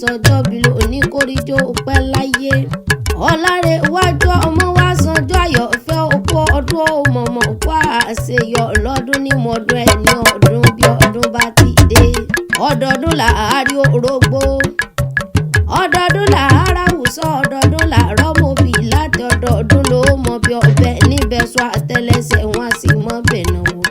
sọjọ́ bí ló ní kórìjó pẹ́ láyé. Ọ̀làrẹ̀ iwájú ọmọ wa sanjọ́ àyọ̀fẹ́ òkú ọdún mọ̀mọ́ wá àṣeyọ lọ́dún ní mọ́dún ẹni ọdún bí ọdún bá ti dé. Ọdọọdún làárí orógbó, ọdọọdún làárá wùsọ, ọdọọdún làárọ̀ mọ́bì láti ọdọọdún ló mọ bí ọbẹ̀ níbẹ̀ sọ àtẹlẹsẹ̀ wọn sì mọ́ bẹ̀nà wò.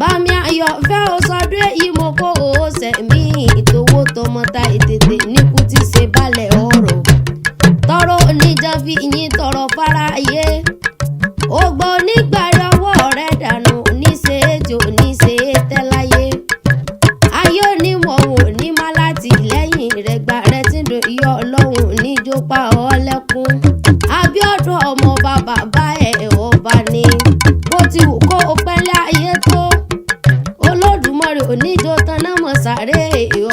Bámi àyọ̀fẹ́ ò sọdún èyí mo kó o sẹ̀mí ìtòwó tọmọta ètètè níkú ti ṣe balẹ̀ ọ̀rọ̀. Tọrọ oníjan fi yín tọrọ fáráyé, ògbó onígbàrí ọwọ́ rẹ̀ dànù oníṣe èjò oníṣe tẹ́láyé. Ayé onímọ̀ wò ní má láti lẹ́yìn rẹ̀ gba rẹ̀ tí ń do iyọ̀ ọlọ́run níjó pa ọ́ lẹ́kún. Abíódún ọmọ bàbá bá ẹ̀ ọba ni bó ti wù kó o pẹ́lẹ́ ayé tó. Olódùmarè oníjó taná mọ̀ sáré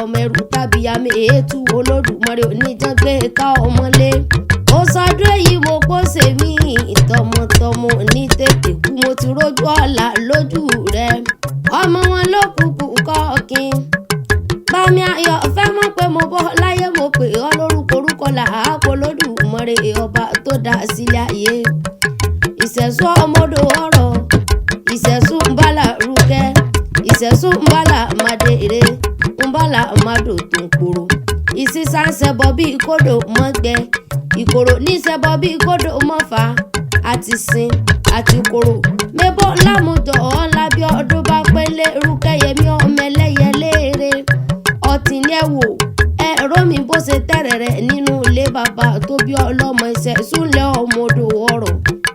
ọmọ ẹrù tàbí àmì ètú. Olódùmarè oníjàn gbé ká ọmọlé. Ó sọdún èyí mo kó sèmi tọmọtọmọ ní tètè kú. Mo ti rójú ọ̀la lójú rẹ̀, ọmọ wọn ló kúkú kọ́ọ̀kín. Bámi àyọ̀fẹ́ mọ̀ pé mo bọ́ láyé, mo pè ọ́ lórúkọ orúkọ làákò. Olódùmarè ọba tó dá sílé ayé. Ìṣẹ̀ṣú ọmọdé ọ̀rọ̀, ìṣẹ̀ṣú ń bálà rúkẹ́, ìṣẹ̀ṣú ń bálà mádèrè, ń bálà mádò tó ń koro. Ìsísá ń ṣẹbọ bí kódò mọ́gbẹ́, ìkòrò ní ṣẹbọ bí kódò mọ́fà. Àti sin àti kòrò mébọ́ lámùjọ ọ̀la bí ọdún bá pélé rúkẹ́yẹmí ọmọ ẹlẹ́yẹ léèrè. Ọtí ní ẹ̀wò ẹ̀rọ mi bó ṣe tẹ̀rẹ̀rẹ̀ nínú ilé bàbá tó bí ọlọ́mọ. Ìṣẹ̀ṣú ńlẹ̀ ọmọdé ọ̀rọ̀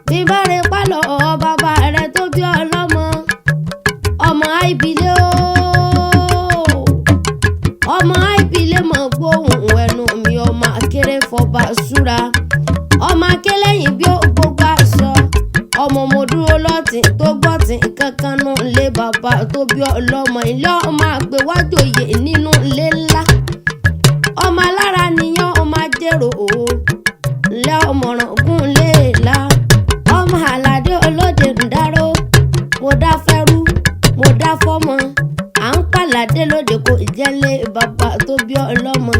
bí bá rẹ pálọ̀ bàbá rẹ tó bí ọlọ́mọ. Ọmọ àìbílẹ̀ ooo, ọmọ àìbílẹ̀ mọ̀ gbóhùn ẹnu mi. Ọmọ akéré fọba súra, ọmọ akélẹ́yìn bí ó gbogbo aṣọ. Ọmọ mo dúró lọ́tìn tó gbọ́tìn kankan nù ilé bàbá tó bí ọlọ́mọ. Ilé ọmọ àgbéwájòyè nínú ilé ńlá. Ọmọ alára nìyàn ọmọ ajérò o, ilé ọmọràn gún léèlá. Ọmọ àlàdé olóde ń dáró, mo dá fẹ́rú mo dá fọ́mọ. À ń pàlàdé lóde kò jẹ́lé bàbá tó bí ọlọ́mọ.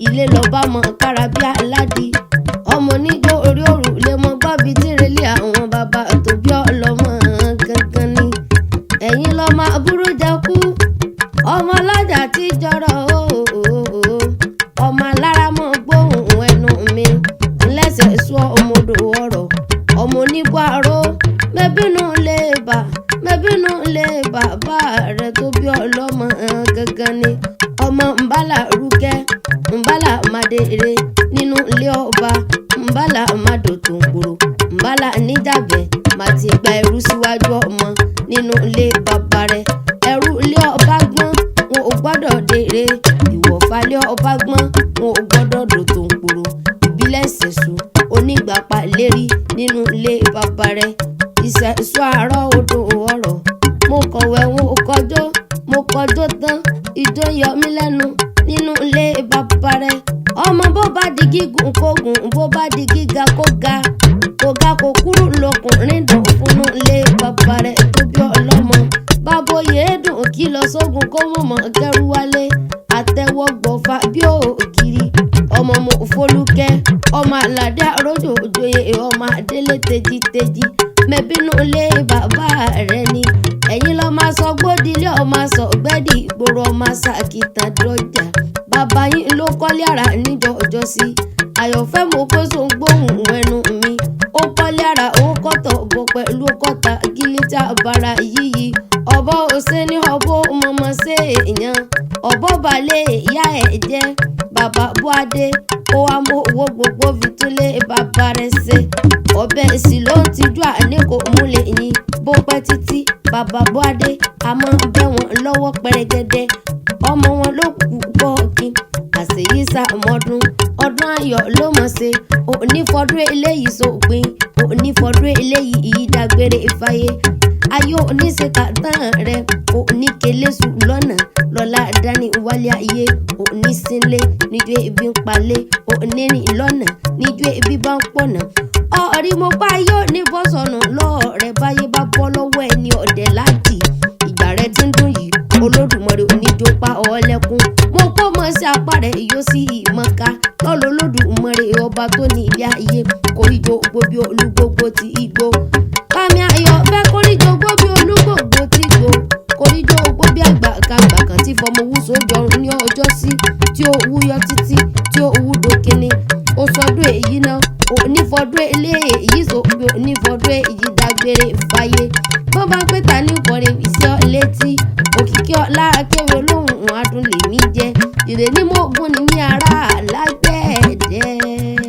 Ilé lọ́ba mọ̀ kára bí aládìí. Ọmọ oníjó orí òrùlé mọ gbọ́bí tí relé àwọn bàbá tó bí ọlọ́mọ gangan ni. Ẹ̀yin lọ́mọ aburú jẹ kú, ọmọ ọlọ́jà tí jọrọ ooo. Ọmọ alára mọ̀ gbóhùn ẹnu mi, ńlẹ́sẹ̀ sọ ọmọdé ọ̀rọ̀. Ọmọ oníbọ̀ àró mẹ́bínú lè bà, mẹ́bínú lè bàbá rẹ̀ tó bí ọlọ́mọ gangan ni. Ọmọ ńbálà rúkẹ́, ńbálà mádèrè nínú ilé ọba. Ńbálà mádò tó ń koro, ńbálà níjàbẹ̀ má ti gba ẹrú síwájú ọmọ nínú ilé bàbá rẹ̀. Ẹrú ilé ọba gbọ́n wọn ò gbọ́dọ̀ dèrè, ìwọ̀fà ilé ọba gbọ́n wọn ò gbọ́dọ̀ dò tó ń koro. Ìbílẹ̀ Ìṣẹ̀ṣú onígbàpá lérí nínú ilé bàbá rẹ̀. Ìṣẹ̀ṣú àárọ̀ odò ọ̀rọ̀, mo kọ̀wé wọn ò kọjọ́, mo kọjọ́ tán ìjọ yọ mí lẹ́nu nínú ilé bàbá rẹ̀. Ọmọ bó bá di gígùn kó gùn, bó bá di gíga kó ga, kó ga kó kúrú lọkùnrin dùn fúnnú ilé bàbá rẹ̀ tó bí ọlọ́mọ. Báboyè dùn kí lọ sógun kó mọ̀mọ́ kẹrù wálé. Àtẹwọ́ gbọ̀fà bí ògiri. Ọmọ mo Fọlúkẹ́, ọmọ àlàdé àròjò òjòyè, ọmọ àdélé tejiteji. Mẹ́bínú ilé bàbá rẹ̀ ni. Ẹ̀yin lọ́ máa sọ gbódìlé, ọmọ sọ gbẹ́dì ìgboro, ọmọ sàkìtàn dọjà. Bàbá yín ló kọ́lé àrà níjọ ọjọ́ sí. Àyọ̀fẹ́ mo kó so gbóhùn ẹnu mi. Ó kọ́lé àrà ó kọ́tọ̀ bọ̀ pẹ̀lú kọ́ta gílítà bàrà yíyí. Ọ̀bọ òsè ní ọ̀bọ mọ̀mọ́ sí èèyàn. Ọ̀bọ balẹ̀ ìyá ẹ̀ jẹ́ bàbá Búadé. Ó wá mú owó gbogbo fi túlé bàbá rẹ̀ ṣe. Ọbẹ̀ sì ló ń tijú àní kò múlẹ̀ yín. Bó pẹ́ títí bàbá Búadé a máa ń bẹ́ wọn lọ́wọ́ pẹ́rẹ́gẹ́dẹ́. Ọmọ wọn ló kú bọ́ọ̀kì. Àṣeyí sàmọ́dún, ọdún ayọ̀ ló mọ̀ ṣe. Òní fọdún eléyìí sópin, òní fọdún eléyìí ìdágbére ìfàyè. Ayọ̀ oníṣèkà tán rẹ̀, òní kẹlẹ́sù lọ́nà lọ́la dání wálé ayé. Òní sínlé níjọ́ ebi ń palẹ̀, òní rìn lọ́nà níjọ́ ebi bá ń pọ̀nà. Ọ̀rí mo bá yóò ní bọ́sọ̀nù lọ́ọ̀rẹ́ báyé bá bọ́ lọ́wọ́ ẹni ọ̀dẹ̀ láti. Ìgbà rẹ̀ tí ń dùn yìí, Olódùmarè oníjó pa ọ́ lẹ́kún. Mo kó mọ́ sí apá rẹ̀ yóò sí ìmọ̀ká. ọba tó ní ilé ayé kórìjọ gbóbi olúgbógbó ti igbó. Bámi ayọ̀ fẹ́ kórìjọ gbóbi olúgbógbó ti igbó kórìjọ gbóbi àgbàkagbà kan tí fọmọ owó sójọrùn ní ọjọ́ sí tí ó wúyọ títí tí ó wú dókínní. Ó sọdún èyí náà onífọdún ilé èyí sópin onífọdún èyí dágbére fáyé. Bó bá pé ta ní kọrin ìṣe létí Òkìkíoláakéwì olóhùn adùn lèmi jẹ́ ìrè ní mọ́gùn ní mi ará lágbẹ̀ẹ́dẹ́.